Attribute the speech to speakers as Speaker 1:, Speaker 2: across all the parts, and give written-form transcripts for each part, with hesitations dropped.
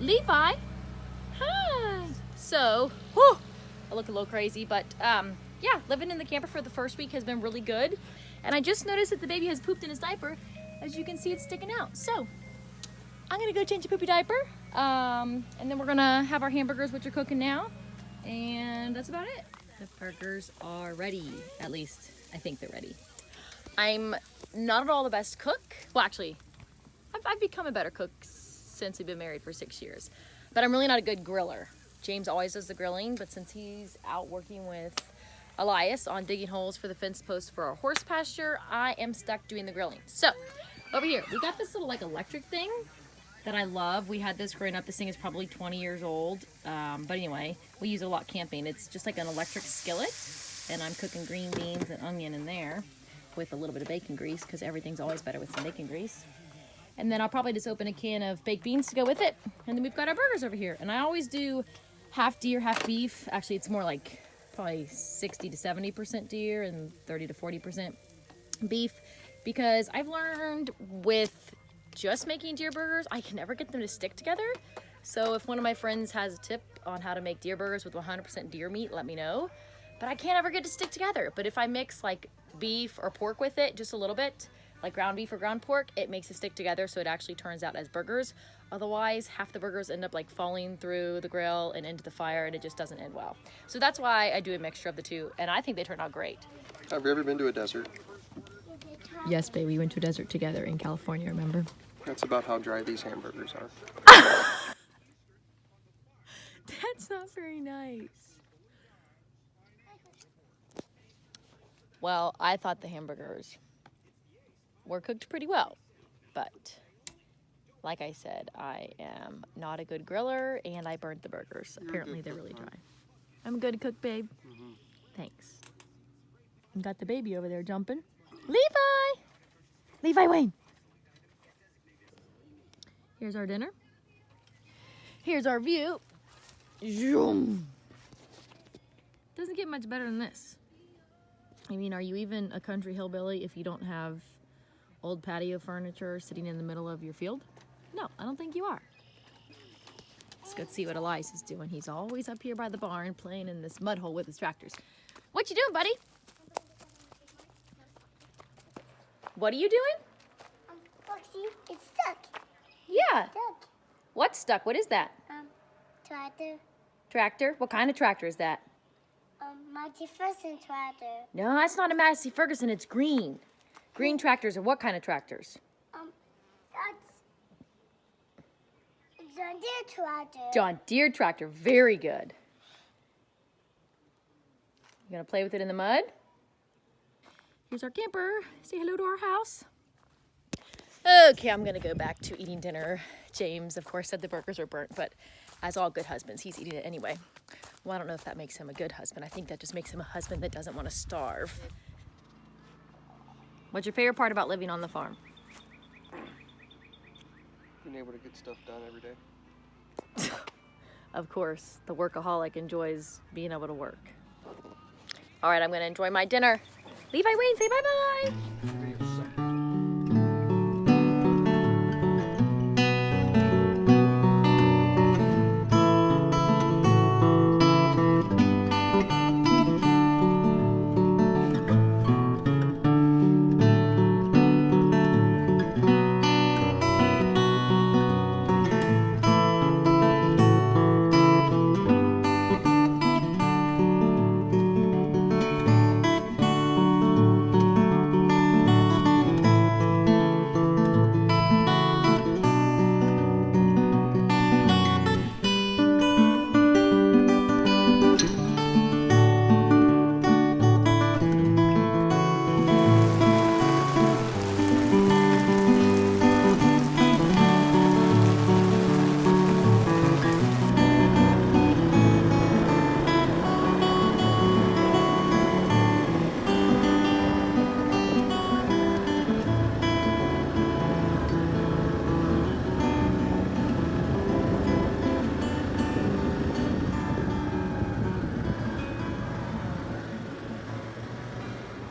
Speaker 1: Levi, hi. So, whew, I look a little crazy, but yeah, living in the camper for the first week has been really good. And I just noticed that the baby has pooped in his diaper. As you can see, it's sticking out. So, I'm gonna go change the poopy diaper. And then we're gonna have our hamburgers, which are cooking now. And that's about it. The burgers are ready, at least I think they're ready. I'm not at all the best cook. Well, actually, I've become a better cook since we've been married for 6 years. But I'm really not a good griller. James always does the grilling, but since he's out working with Elias on digging holes for the fence post for our horse pasture, I am stuck doing the grilling. So, over here, we got this little like electric thing that I love. We had this growing up. This thing is probably 20 years old. But anyway, we use it a lot camping. It's just like an electric skillet, and I'm cooking green beans and onion in there with a little bit of bacon grease, because everything's always better with some bacon grease. And then I'll probably just open a can of baked beans to go with it. And then we've got our burgers over here. And I always do half deer, half beef. Actually, it's more like probably 60 to 70% deer and 30 to 40% beef, because I've learned with just making deer burgers, I can never get them to stick together. So if one of my friends has a tip on how to make deer burgers with 100% deer meat, let me know. But I can't ever get to stick together. But if I mix like beef or pork with it, just a little bit, like ground beef or ground pork, it makes it stick together, so it actually turns out as burgers. Otherwise, half the burgers end up like falling through the grill and into the fire, and it just doesn't end well. So that's why I do a mixture of the two, and I think they turn out great.
Speaker 2: Have you ever been to a desert?
Speaker 3: Yes, babe, we went to a desert together in California, remember?
Speaker 2: That's about how dry these hamburgers are.
Speaker 1: That's not very nice. Well, I thought the hamburgers were cooked pretty well, but like I said, I am not a good griller, and I burnt the burgers. Apparently they're really dry. I'm a good cook, babe. Thanks. And got the baby over there jumping. Levi! Levi Wayne! Here's our dinner. Here's our view. Zoom! Doesn't get much better than this. I mean, are you even a country hillbilly if you don't have old patio furniture sitting in the middle of your field? No, I don't think you are. Let's go see what Elias is doing. He's always up here by the barn playing in this mud hole with his tractors. What you doing, buddy? What are you doing?
Speaker 4: Foxy, it's stuck.
Speaker 1: Yeah.
Speaker 4: Stuck.
Speaker 1: What's stuck? What is that?
Speaker 4: Tractor.
Speaker 1: Tractor? What kind of tractor is that?
Speaker 4: Mighty Ferguson tractor.
Speaker 1: No, that's not a Massey Ferguson. It's green. Green tractors are what kind of tractors?
Speaker 4: That's John Deere tractor.
Speaker 1: John Deere tractor. Very good. You gonna play with it in the mud? Here's our camper. Say hello to our house. Okay, I'm gonna go back to eating dinner. James, of course, said the burgers are burnt, but as all good husbands, he's eating it anyway. Well, I don't know if that makes him a good husband. I think that just makes him a husband that doesn't want to starve. What's your favorite part about living on the farm?
Speaker 2: Being able to get stuff done every day.
Speaker 1: Of course, the workaholic enjoys being able to work. All right, I'm gonna enjoy my dinner. Levi Wayne, say bye-bye.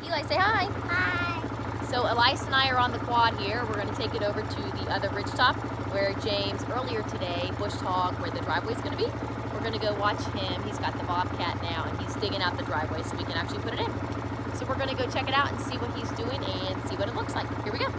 Speaker 1: Eli, say hi.
Speaker 4: Hi.
Speaker 1: So Elias and I are on the quad here. We're gonna take it over to the other ridgetop where James earlier today bush hogged where the driveway's gonna be. We're gonna go watch him. He's got the Bobcat now and he's digging out the driveway so we can actually put it in. So we're gonna go check it out and see what he's doing and see what it looks like. Here we go.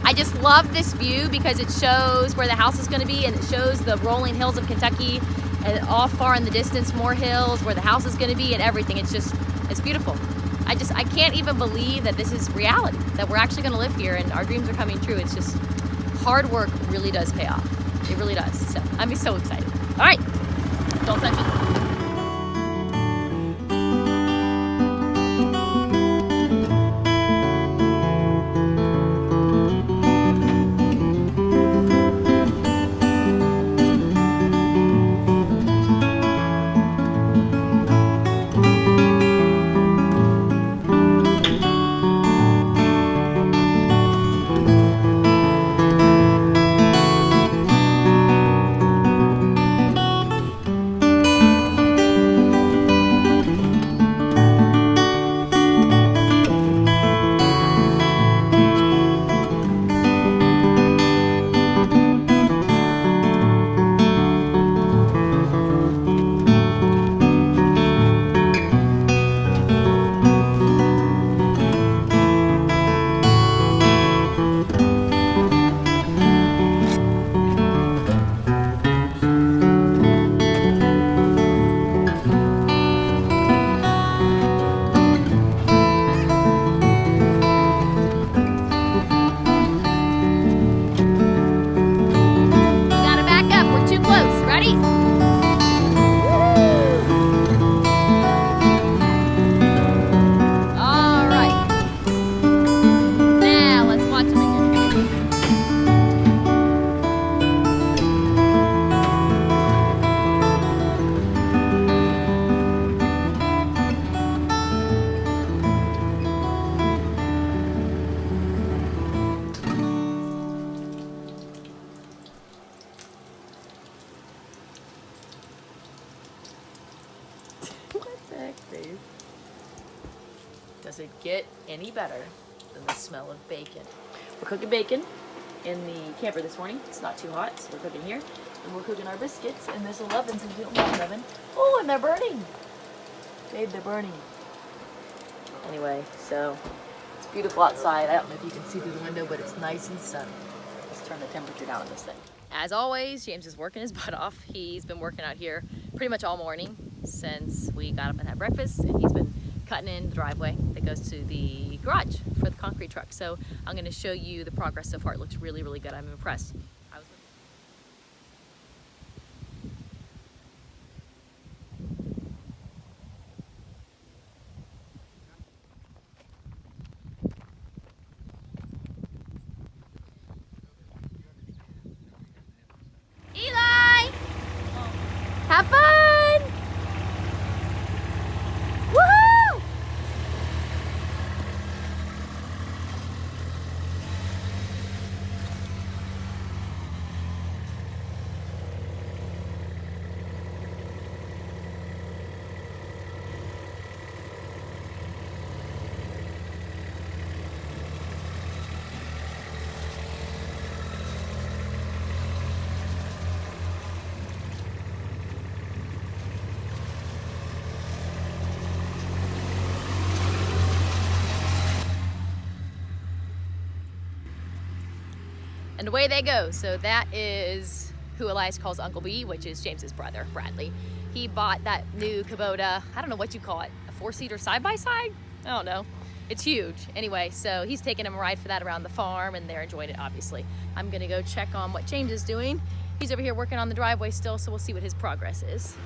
Speaker 1: I just love this view because it shows where the house is going to be and it shows the rolling hills of Kentucky and off far in the distance more hills where the house is going to be and everything. It's beautiful. I can't even believe that this is reality, that we're actually going to live here and our dreams are coming true. It's just hard work really does pay off. It really does. So I'm so excited. All right, don't touch it. Does it get any better than the smell of bacon? We're cooking bacon in the camper this morning. It's not too hot, so we're cooking here. And we're cooking our biscuits in this oven since we don't have an oven. Oh, and they're burning. Babe, they're burning. Anyway, so it's beautiful outside. I don't know if you can see through the window, but it's nice and sunny. Let's turn the temperature down on this thing. As always, James is working his butt off. He's been working out here pretty much all morning since we got up and had breakfast, and he's been cutting in the driveway that goes to the garage for the concrete truck. So I'm going to show you the progress so far. It looks really, really good. I'm impressed. Eli! Have fun! Woohoo! And away they go. So that is who Elias calls Uncle B, which is James's brother, Bradley. He bought that new Kubota, I don't know what you call it, a 4-seater side-by-side? I don't know. It's huge. Anyway, so he's taking him a ride for that around the farm, and they're enjoying it, obviously. I'm gonna go check on what James is doing. He's over here working on the driveway still, so we'll see what his progress is.